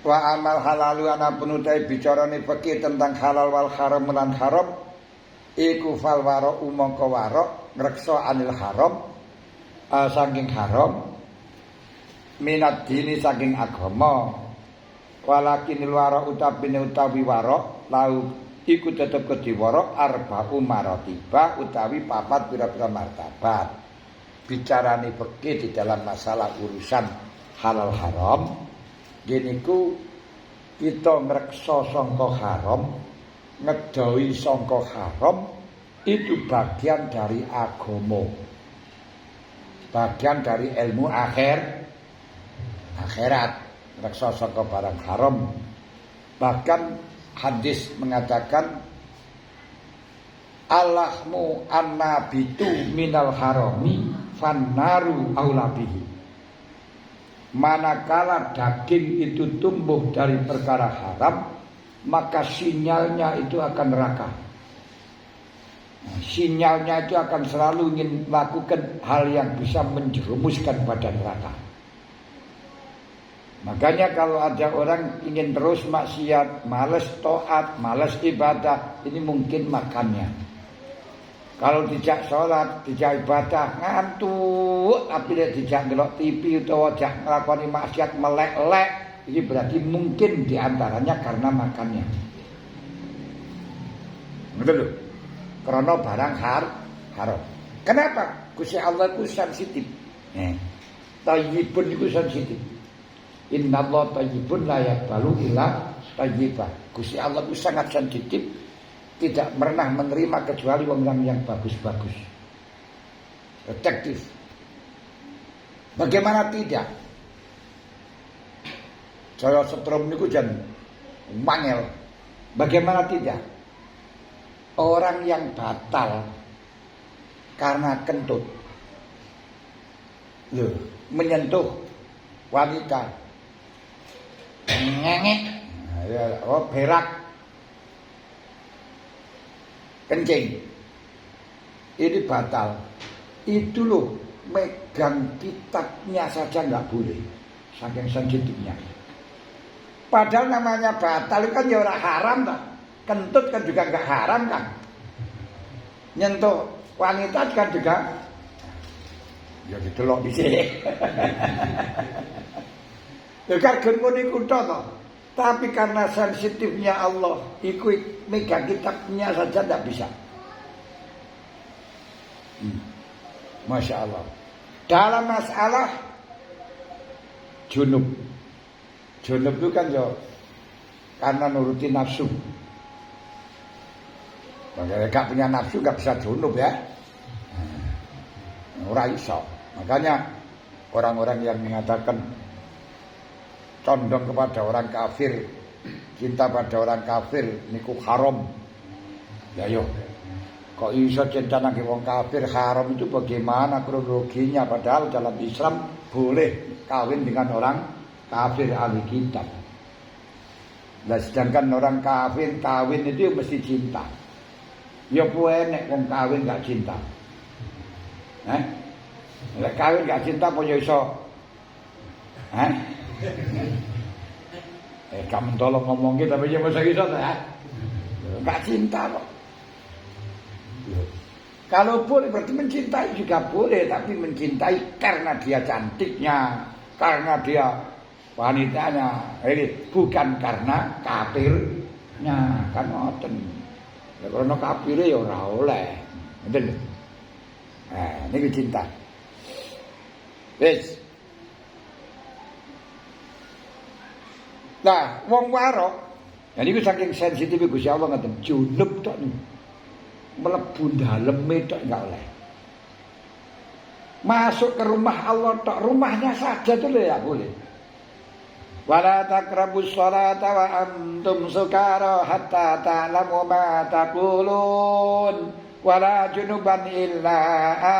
Wa amal halalu anapun utai bicarane fikih tentang halal wal haram lan haram iku fal waro umangka waro ngreksa anil haram saking haram minat dini saking agama walakinil waro utawi waro lau iku tetep kediwara arba'u maratiba utawi papat pira-pira martabat. Bicarane fikih di dalam masalah urusan halal haram geniku kita ngreksa sangka haram, ngedawi sangka haram itu bagian dari agama. Bagian dari ilmu akhirat, ngreksa sangka barang haram. Bahkan hadis mengatakan Allahmu annabitu minal harami fannaru aulabihi. Manakala daging itu tumbuh dari perkara haram, maka sinyalnya itu akan neraka. Sinyalnya itu akan selalu ingin melakukan hal yang bisa menjerumuskan pada neraka. Makanya kalau ada orang ingin terus maksiat, malas taat, malas ibadah, ini mungkin makannya. Kalau dijak sholat, dijak ibadah, ngantuk, tapi dia dijak ngelok TV atau dijak ngelakoni maksiat melek-lek, ini berarti mungkin diantaranya karena makannya. Betul loh? Karena barang haram. Kenapa? Gusti Allah itu sensitif. Thayyibun itu sensitif. Innallaha thayyibun la yaqbalu illa thayyiban. Gusti Allah itu sangat sensitif. Tidak pernah menerima kecuali orang yang bagus-bagus. Detektif. Bagaimana tidak? Saya setrum niku jan mangel. Bagaimana tidak? Orang yang batal karena kentut. Loh, menyentuh wanita. Ngengek. Oh, berak. Kencing ini batal. Itu loh, megang kitabnya saja nggak boleh, saking sensitifnya. Padahal namanya batal kan ya orang haram tak. Kentut kan juga nggak haram kan. Nyentuh wanita kan juga ya didelok dhisik. Dekat gengon iku toh. Tapi karena sensitifnya Allah, ikut megang kitabnya saja tidak bisa. Masya Allah. Dalam masalah junub itu kan ya karena nuruti nafsu. Kalau gak punya nafsu gak bisa junub ya. Ora iso. Makanya orang-orang yang mengatakan condong kepada orang kafir, cinta pada orang kafir niku haram. Ya yo. Kok iso cinta nang wong kafir haram itu bagaimana kronologinya? Padahal dalam Islam boleh kawin dengan orang kafir ahli kitab. Nah, sedangkan orang kafir kawin itu mesti cinta. Ya puwe nek wong kawin gak cinta. Nek kawin gak cinta apa yo iso? Kamu tolong ngomong kita tapi masa iso ta? Enggak cinta kok. Kalau boleh berarti mencintai juga boleh, tapi mencintai karena dia cantiknya, karena dia wanitanya, bukan karena kafirnya, kan ngoten. Ya karena kafire ya ora oleh. Ngoten lho. Niki cinta. Wis. Nah, wong warok, ya niku saking sensitif Gusti Allah ngaten, junub tok niku. Mlebu daleme tok enggak oleh. Masuk ke rumah Allah tok, rumahnya saja tuh ya boleh. Wala taqrabus sholata wa antum sukara hatta ta'lamu ma taqulun. Wala junuban illa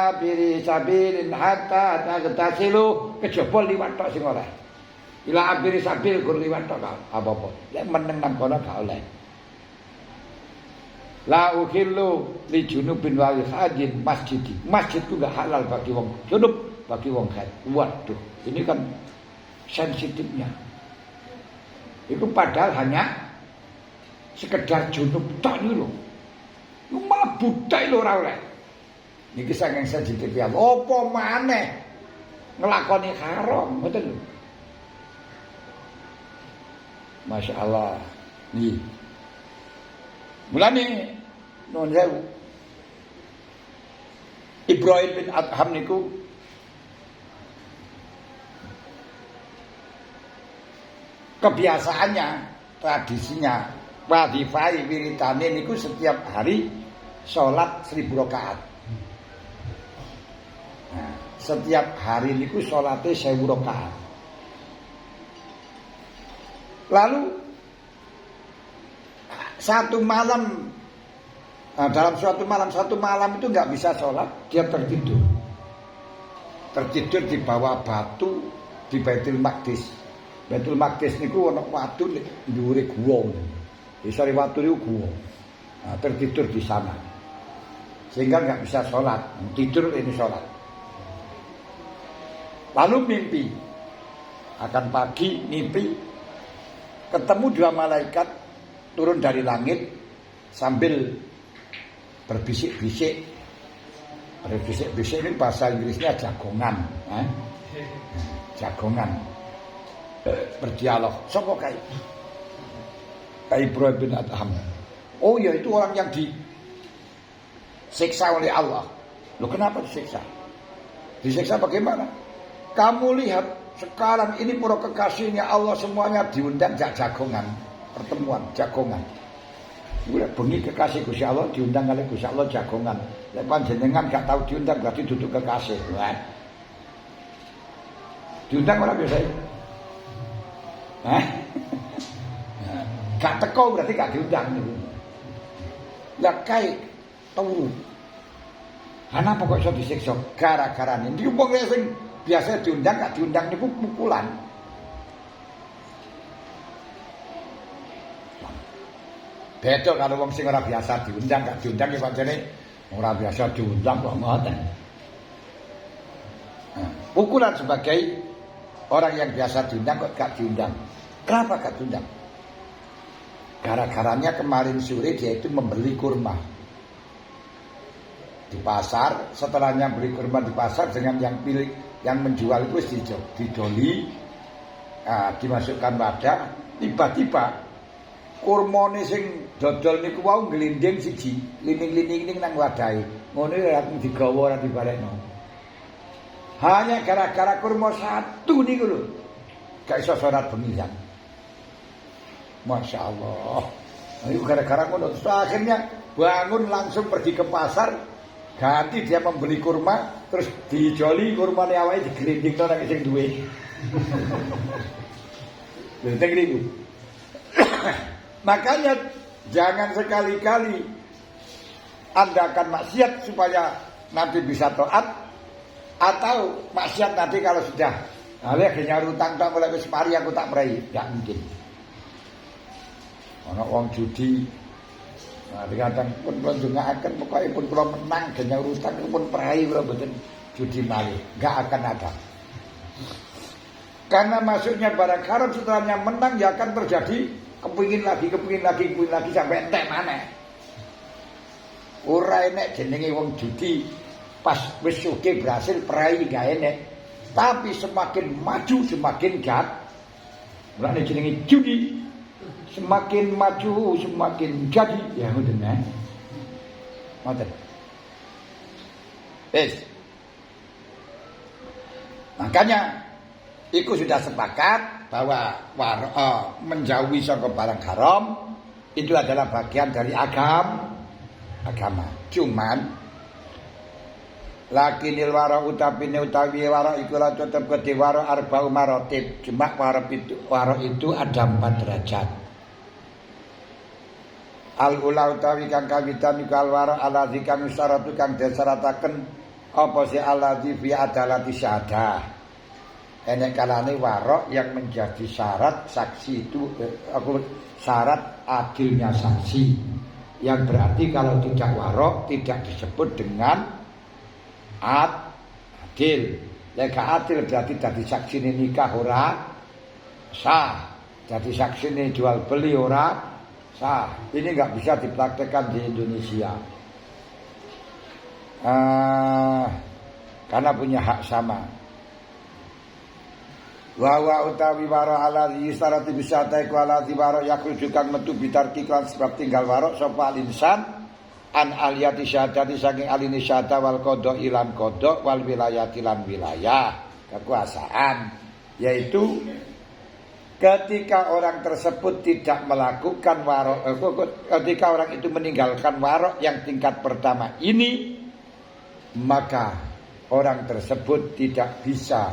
abiri sabilin hatta tagtasilu. Kejaba liwat tok sing ora. Ila abiri sabil kur liwat tok apa-apa. Lek meneng nang kono gak oleh. La ukhillu li junubin wa hajin masjid. Masjid itu gak halal bagi wong junub, bagi wong haid. Waduh, ini kan sensitifnya. Itu padahal hanya sekedar junub tok niku lho. Malah buta lho ora oleh. Niki saking sensitif ya. Apa maneh nglakoni haram, ngoten lho. Masya Allah. Nih. Mulane nuwun sewu. Ibrahim bin Adham niku kebiasaannya, tradisinya, wadifai wiritane niku setiap hari sholat 1000 rakaat. Nah, setiap hari niku sholatnya 1000 rakaat. Lalu satu malam, dalam satu malam itu nggak bisa sholat, dia tertidur di bawah batu di Baitul Maqdis. Baitul Maqdis niku ana watu dhuwure guwa. Isore watu niku guwa. Nah, tertidur di sana. Sehingga nggak bisa sholat, tidur ini sholat. Lalu mimpi, akan pagi mimpi ketemu 2 malaikat turun dari langit sambil berbisik-bisik. Berbisik-bisik ini bahasa Inggrisnya jagongan, jagongan. Berdialog. Sopo kai? Kai Ibrahim bin Adham. Oh ya, itu orang yang disiksa oleh Allah. Loh, kenapa disiksa? Disiksa bagaimana? Kamu lihat sekarang ini para kekasihnya Allah semuanya diundang jagongan, pertemuan jagongan. Udah bengi kekasih Gusti Allah diundang oleh Gusti Allah jagongan. Lek panjenengan gak tahu diundang berarti duduk kekasih. Wah. Diundang ora biasa. Hah? Gak teko berarti gak diundang niku. Lah kae turu. Ana pokok iso disiksa gara-gara niku wong sing biasa diundang gak diundang niku pukulan. Beda kalau wong sing ora biasa diundang gak diundang iki pancene ora biasa diundang kok ngoten. Pukulan sebagai orang yang biasa diundang kok gak diundang. Kenapa gak diundang? Gara-garanya kemarin sore dia itu membeli kurma di pasar. Setelahnya beli kurma di pasar dengan yang pilih, yang menjual itu didoli, dimasukkan wadah. Tiba-tiba kurmane sing dodol niku wau nglinding siji, lining-lining nang wadahe. Ngono ya digawa ora dibalekno. Hanya gara-gara kurma satu niku lho. Gak iso salat bengi. Masya Allah. Itu gara-gara ngono. Akhirnya bangun langsung pergi ke pasar, ganti dia membeli kurma, terus dijoli kurmane awake diglindingno nang sing duwe. Lha teng niku. Makanya jangan sekali-kali Anda akan maksiat supaya nanti bisa taat, atau maksiat nanti kalau sudah akhirnya utang tak mulai wis mari aku tak mrai, enggak mungkin. Ana wong judi, kadang pun ndongaaken pokoke pun kula menang genyak utang pun mrai kula mboten judi malih, enggak akan ada. Karena maksudnya barang haram setelahnya menang ya akan terjadi kepingin lagi sampai entek maneh. Ora enek jenenge wong judi pas wis sugih berhasil prai gak enek. Tapi semakin maju semakin gat. Mulane jenenge judi. Semakin maju semakin jadi. Ya ngoten ya. Ngoten. Makanya iku sudah sepakat bahwa menjauhi saka barang haram itu adalah bagian dari agama. Cuman lakinil wara utawi wara iku la tetep gede wara arba'u maratib. Cuma wara itu ada 4 derajat. Al ula utawi kang kawitan iku al wara alladzi kang syarat kang disarataken apa si alladzi fi adalati syahadah. Enek kalane warok yang menjadi syarat saksi itu syarat adilnya saksi, yang berarti kalau tidak warok tidak disebut dengan adil. Lek adil berarti dadi saksi nikah ora sah. Jadi saksi ini jual beli ora sah. Ini nggak bisa dipraktekkan di Indonesia. Karena punya hak sama. Wa utawi waro ala yustarati bisata iku ala waro yakruju kang metu bitarki kan sebab tinggal waro sapa insan an aliyati syahadati saking aline syahada wal qada ilan qada wal wilayati lan wilayah kekuasaan, yaitu ketika orang tersebut tidak melakukan warok, ketika orang itu meninggalkan warok yang tingkat pertama ini, maka orang tersebut tidak bisa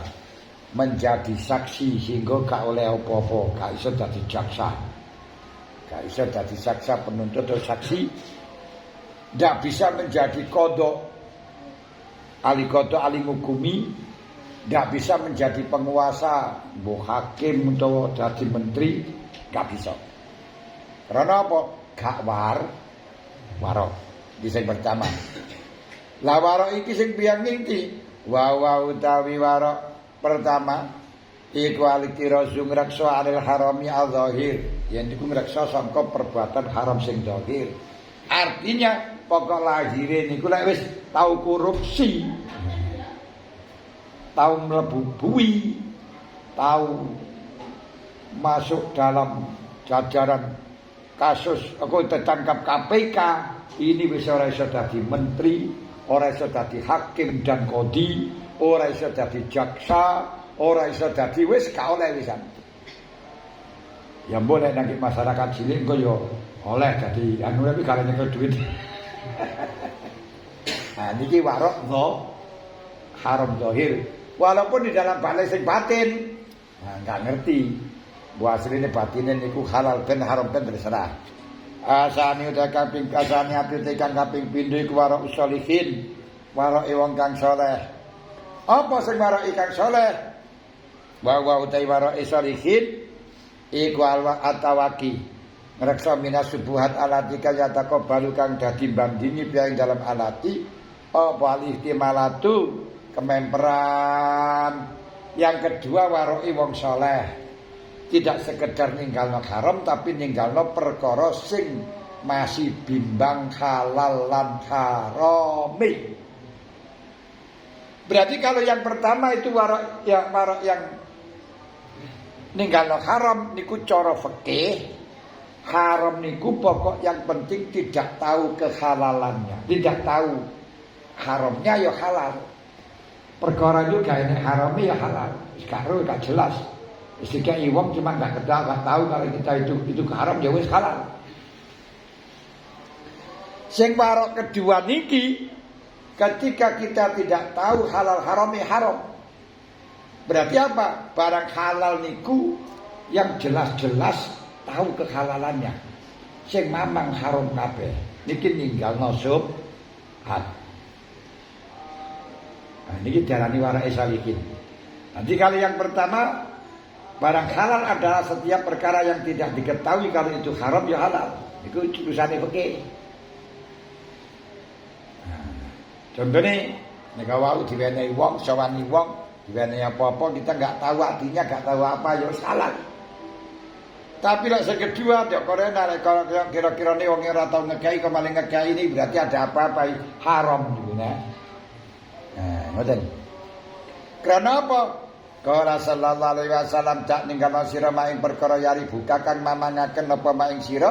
menjadi saksi sehingga gak oleh apa-apa, gak bisa jadi jaksa, gak bisa jadi jaksa penuntut atau saksi, gak bisa menjadi kodok, ahli kodok, ahli ngukumi, gak bisa menjadi penguasa, bu hakim atau jadi menteri, gak bisa. Karena apa? Gak warok. Iki sing pertama. Lah warok iki sing piyang iki? Wa utawi warok pertama iku alikira ngrekso anil harami al-zahir, yen iku ngrekso sangka perbuatan haram sing zahir. Artinya pokok lahire niku lek wis tau korupsi, tahu mlebu bui, tahu masuk dalam jajaran kasus aku tertangkap KPK, ini bisa ora iso dadi menteri, ora iso dadi hakim dan kodi, ora iso dadi jaksa, ora iso dadi wis gak oleh wisan. Ya boleh nang masyarakat cilik engko yo oleh dadi anu tapi gak nyekel duit. Nah niki warok haram zahir. Walaupun di dalam balik sing batin, nah, nggak ngerti. Bu asline batine niku halal ben haram ben terserah. Asane udah kaping kasane ati tekan kaping pindho iku warok sholihin, warok wong kang saleh. Apa sing warok kang saleh? Wa utai warok sholihin iku atawaki. Ngreksa minas subuhat alati kaya taqabbalu kang dadi bandingi piye dalam alati apa ihtimalatu kememperan. Yang kedua waroi wong soleh, tidak sekedar ninggalno haram tapi ninggalno perkara sing masih bimbang halal lan harami. Berarti kalau yang pertama itu warok yang ninggalno haram niku cara fikih. Haram niku pokok yang penting tidak tahu kehalalannya, tidak tahu haramnya ya halal. Perkara itu gak enak haramnya ya halal. Sekarang gak jelas. Dikai wong cuma gak tahu kalau kita itu haram ya wis halal. Sing warok kedua niki ketika kita tidak tahu halal haramnya haram. Berarti apa? Barang halal niku yang jelas-jelas tahu kehalalannya. Sing mamang haram kabeh niki ninggalno subhat. Nah, ini diarani wara'e salihin. Nanti kalau yang pertama, barang halal adalah setiap perkara yang tidak diketahui kalau itu haram ya halal. Itu urusannya fikih. Nah, contohnya, nek wau diwenehi wong, sawani wong, diwenehi apa-apa kita nggak tahu artinya, nggak tahu apa ya halal. Tapi lah yang kedua, dia korena kira-kira nih wong ora tau ngekei kok maling ngekei ini berarti ada apa-apa haram gitu nah. Nah, ngoten. Karena apa? Qala sallallahu alaihi wasallam tak ninggalno sira maing perkara yari buka kang mamangaken apa maing sira.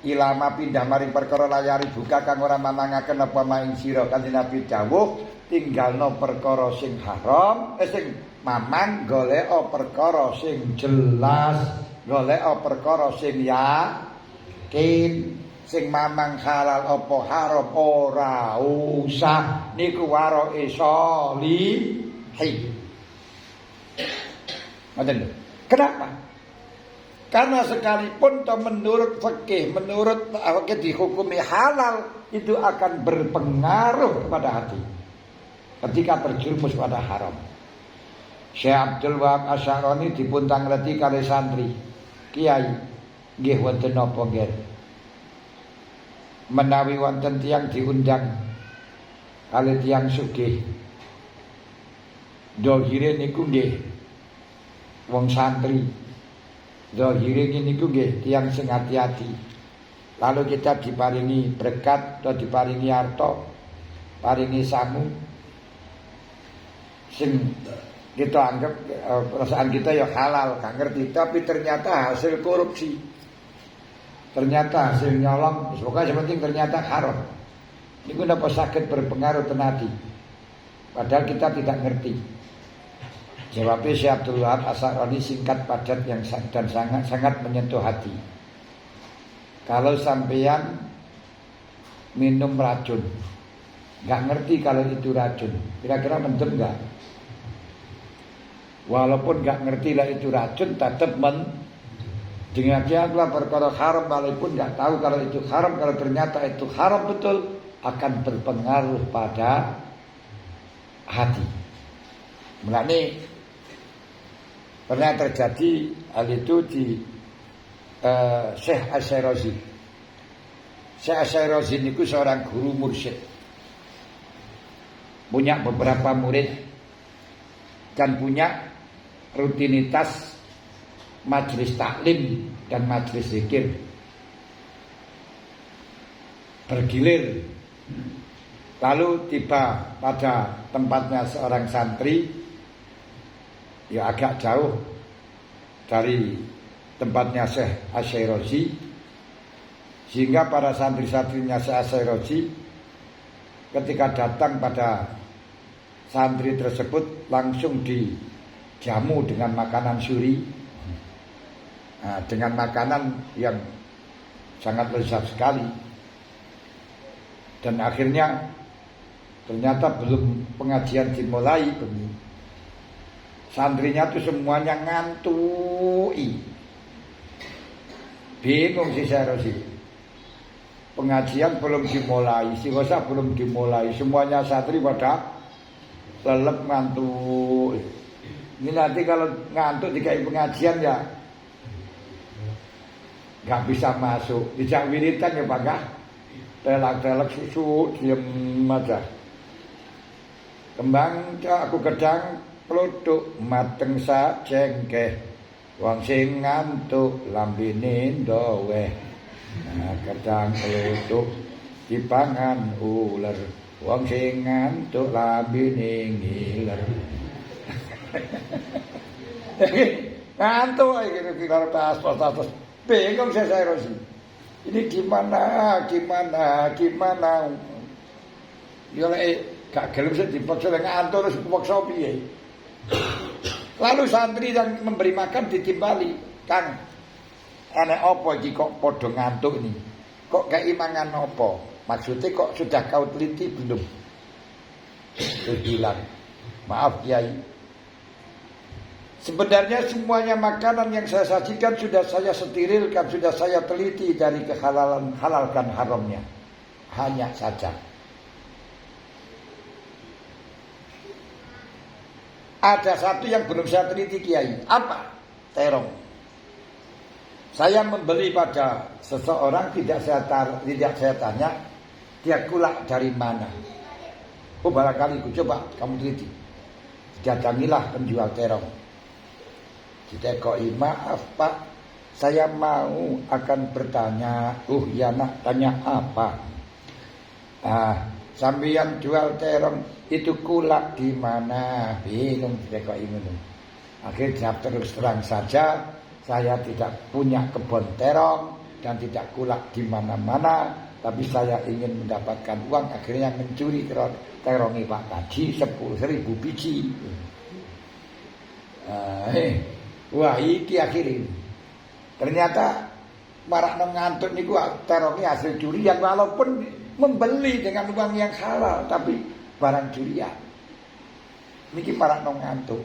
Ilama pindah maring perkara layari buka kang ora mamangaken apa maing sira. Kanjeng Nabi dawuh tinggalno perkara sing haram, sing mamang golek perkara sing jelas, golek perkara sing yakin. Sing mamang halal apa haram ora usah niku waroke sholihin. Kenapa? Karena sekalipun menurut fikih, menurut fikih dihukumi halal itu akan berpengaruh kepada hati ketika terjerumus pada haram. Syekh Abdul Wahab Asy'arani dipun tangleti kali santri. Kiai nggih wonten napa nggih? Menawi wonten tiyang diundang kali tiyang sugih dohire niku nggih wong santri Zahire niku nggih tiyang sing hati-hati. Lalu kita diparingi berkat atau diparingi harta, paringi sangu sing kita anggap perasaan kita ya halal, gak ngerti, tapi ternyata hasil korupsi, ternyata hasil nyolong, pokoknya yang penting ternyata haram. Ini kenapa sakit berpengaruh tenati, padahal kita tidak ngerti. Jawabnya Syekh Abdul Wahab As-Sa'rani singkat padat yang dan sangat menyentuh hati. Kalau sampeyan minum racun, nggak ngerti kalau itu racun, kira-kira mendem nggak? Walaupun nggak ngerti lah itu racun, tetap dengarlah perkara haram, walaupun nggak tahu kalau itu haram. Kalau ternyata itu haram betul, akan berpengaruh pada hati. Mulane pernah terjadi hal itu di Syekh Asy-Syarazi. Syekh Asy-Syarazi niku seorang guru mursyid, punya beberapa murid dan punya rutinitas majelis taklim dan majelis zikir bergilir. Lalu tiba pada tempatnya seorang santri, ya agak jauh dari tempatnya Syekh Asy-Syarazi, sehingga para santri-santrinya Syekh Asy-Syarazi ketika datang pada santri tersebut langsung dijamu dengan makanan suri, dengan makanan yang sangat lezat sekali. Dan akhirnya ternyata belum pengajian dimulai, santrinya itu semuanya ngantui. Bingung si Asy-Syarazi, pengajian belum dimulai, istighosah belum dimulai, semuanya santri pada lelep ngantuk. Ini nanti kalau ngantuk dikai pengajian ya nggak bisa masuk. Dijak wiritan ya Pak, telak-telak susu diem aja. Kembang aku gedang kluduk mateng sajengkeh, wong sing ngantuk lambene ndoweh. Gedang kluduk dipangan uler, wong sing ngantuk lambene ngiler. Ngantuk iki karo tas. Bingung saya Asy-Syarazi. Ini gimana? Ya lek gak gelem sing dipaksa ngantuk terus dipaksa piye? Lalu santri yang memberi makan ditimbali, "Kang, ana apa iki kok padha ngantuk nih? Kok gak imangan apa? Maksudnya kok sudah kau teliti belum?" Terus bilang, "Maaf Kiai, sebenarnya semuanya makanan yang saya sajikan sudah saya sterilkan, sudah saya teliti dari kehalalan halalkan haramnya. Hanya saja ada satu yang belum saya teliti Kiai." "Apa?" "Terong. Saya membeli pada seseorang, tidak saya tanya dia kulak dari mana. Oh barangkali coba kamu teliti. Datangilah penjual terong. Ditekoki, "Maaf Pak, saya mau akan bertanya." "Oh ya nak, tanya apa?" "Sampeyan jual terong itu kulak di mana?" Bingung ditekoki ngono. Akhirnya terus terang saja, saya tidak punya kebun terong dan tidak kulak di mana-mana, tapi saya ingin mendapatkan uang. Akhirnya mencuri terongi Pak Kaji 10.000 biji. Wah iki akhirnya ternyata marak ngantuk niku terongnya hasil curian, walaupun membeli dengan uang yang halal tapi barang curian. Niki marak ngantuk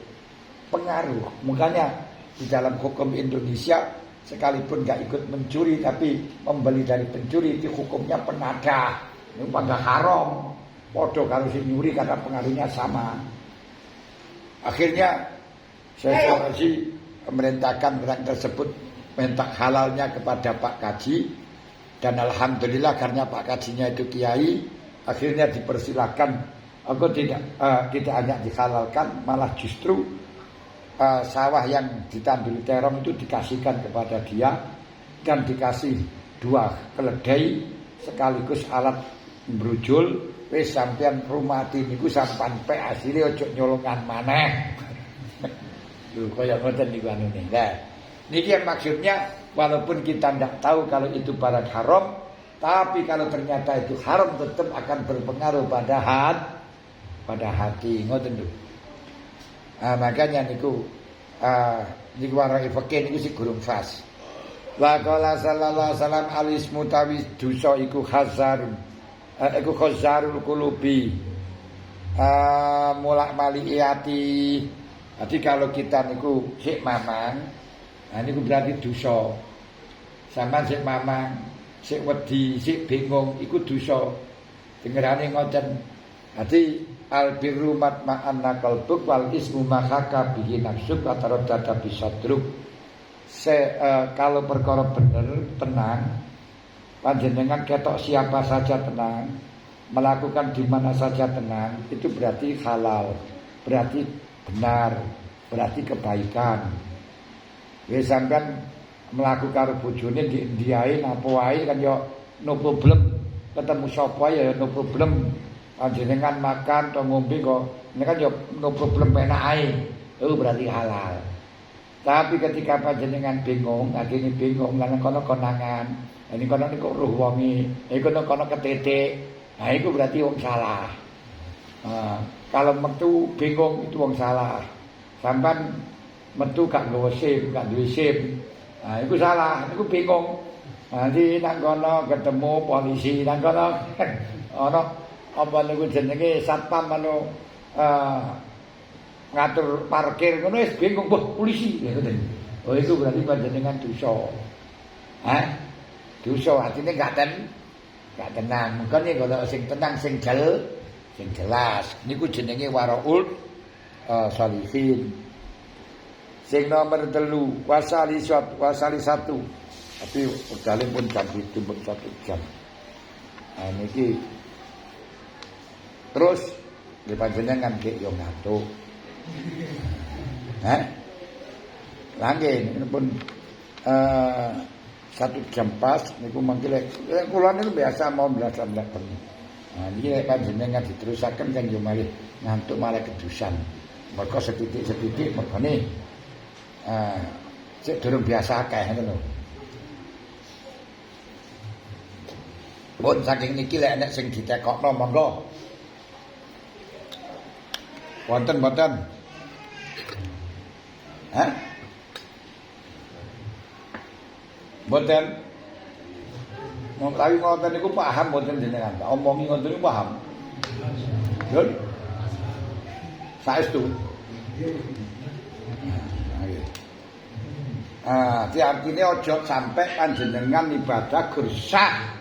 pengaruh. Makanya di dalam hukum Indonesia sekalipun gak ikut mencuri tapi membeli dari pencuri itu hukumnya penadah. Ini pada haram. Podo kalau si nyuri karena pengaruhnya sama. Akhirnya saya memerintahkan orang tersebut minta halalnya kepada Pak Kaji, dan alhamdulillah karena Pak Kajinya itu kiai, akhirnya dipersilahkan. Aku tidak hanya dihalalkan, malah justru sawah yang ditanduri terong itu dikasihkan kepada dia dan dikasih 2 keledai sekaligus alat brujul. Wis sampean rumati niku sampan pe asile ojo nyolongan maneh. Lho kaya ngoten niku anune. Nah, niki maksudnya walaupun kita tidak tahu kalau itu barang haram, tapi kalau ternyata itu haram tetap akan berpengaruh pada hati. Ngoten lho. Makanya niku niku warai fikih niku sing gurung fas. Wa qala sallallahu alaihi wasallam alismu tawi dosa iku khazarun. Iku khazarul qulubi. Mulak mali ati. Jadi kalau kita niku sik mamang, niku berarti dosa. Sampeyan sik mamang, sik wedi, sik bingung iku dosa. Dengerane ngoten. Jadi albirru matma'an qalbuk wal ismu mahaka bihi nafsuk wa taraddada bisadruk. Kalau perkara bener tenang, panjenengan ketok siapa saja tenang, melakukan di mana saja tenang, itu berarti halal, berarti benar, berarti kebaikan. Wis sampean melakukan bojone ndiae napa wae kan yo no problem, ketemu sapa ya no problem. Panjenengan makan atau ngombe kok ini kan yo no problem enak ae. Itu berarti halal. Tapi ketika panjenengan bingung, akhirnya bingung lan kono konangan, ini kono niku ruh wonge, iki kono ketetek. Nah, itu berarti wong salah. Kalau metu bingung itu wong salah. Sampan metu gak nggawa SIM, gak duwe SIM. Nah, itu salah, itu bingung. Nanti nang kono ketemu polisi, nang kono ana apa niku jenenge satpam anu ngatur parkir ngono wis bingung, wah polisi ya ngoten. Oh itu berarti panjenengan dosa. Dosa artine gak tenang. Mengkene kalau sing tenang sing jelas niku jenenge waraul salihin. Sing nomor 3 wasali 1. Tapi udale pun jam 1 jam. Nah niki terus di panjenengan ki yo ngantuk. Langge ini pun 1 jam pas niku mangke kula niku biasa mau belasan daten. Nah iki nek panjenengan diterusaken kan yo malih ngantuk malah kedusan. Mergo setitik-setitik mergane sik durung biasa akeh ngono. Pun saking niki lek nek sing ditekokno monggo. Wonten mboten? Mboten. Wong kawi ngoten niku paham mboten jenengan? Omongi ngoten niku paham. Lho. Saestu. Iki artine aja sampai panjenengan ibadah gur sah.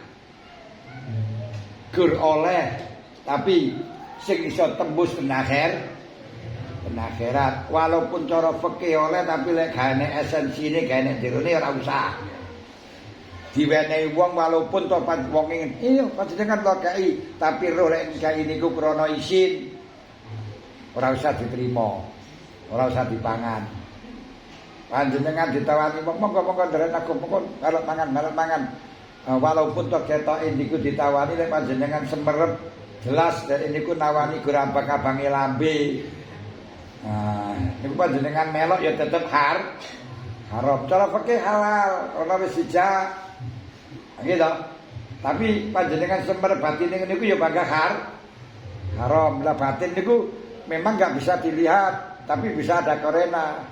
Gur oleh tapi sing iso tembus akhirat walaupun cara fikih oleh tapi lek gane esensine gane jerone ora usah diwenehi wong walaupun to wong ingin iya panjenengan to kai tapi roh lek kai niku krana isin ora usah diterima ora usah dipangan panjenengan ditawani monggo nderet aku monggo arep mangan walaupun to ketoke niku ditawani lek panjenengan semerep jelas dari niku nawani gurambak-abange lambe. Nah, niku panjenengan melok ya tetep haram. Cara fikih halal, ora wis sijak. Gitu. Tapi panjenengan semer batine niku ya bangga haram. Lah batin niku memang enggak bisa dilihat, tapi bisa ada korena.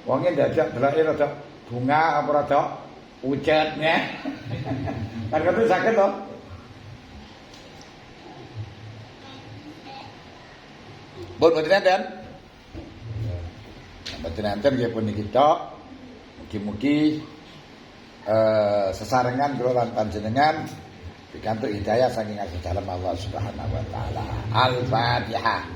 Wonge ndajak delake rada bunga apa rada ucet ya. Kan kudu saged to. Mboten enten. Mboten enten nggih puniki tok. Mugi-mugi sesarengan kula lan panjenengan pikantuk hidayah saking dalam Allah Subhanahu wa taala. Al-Fatihah.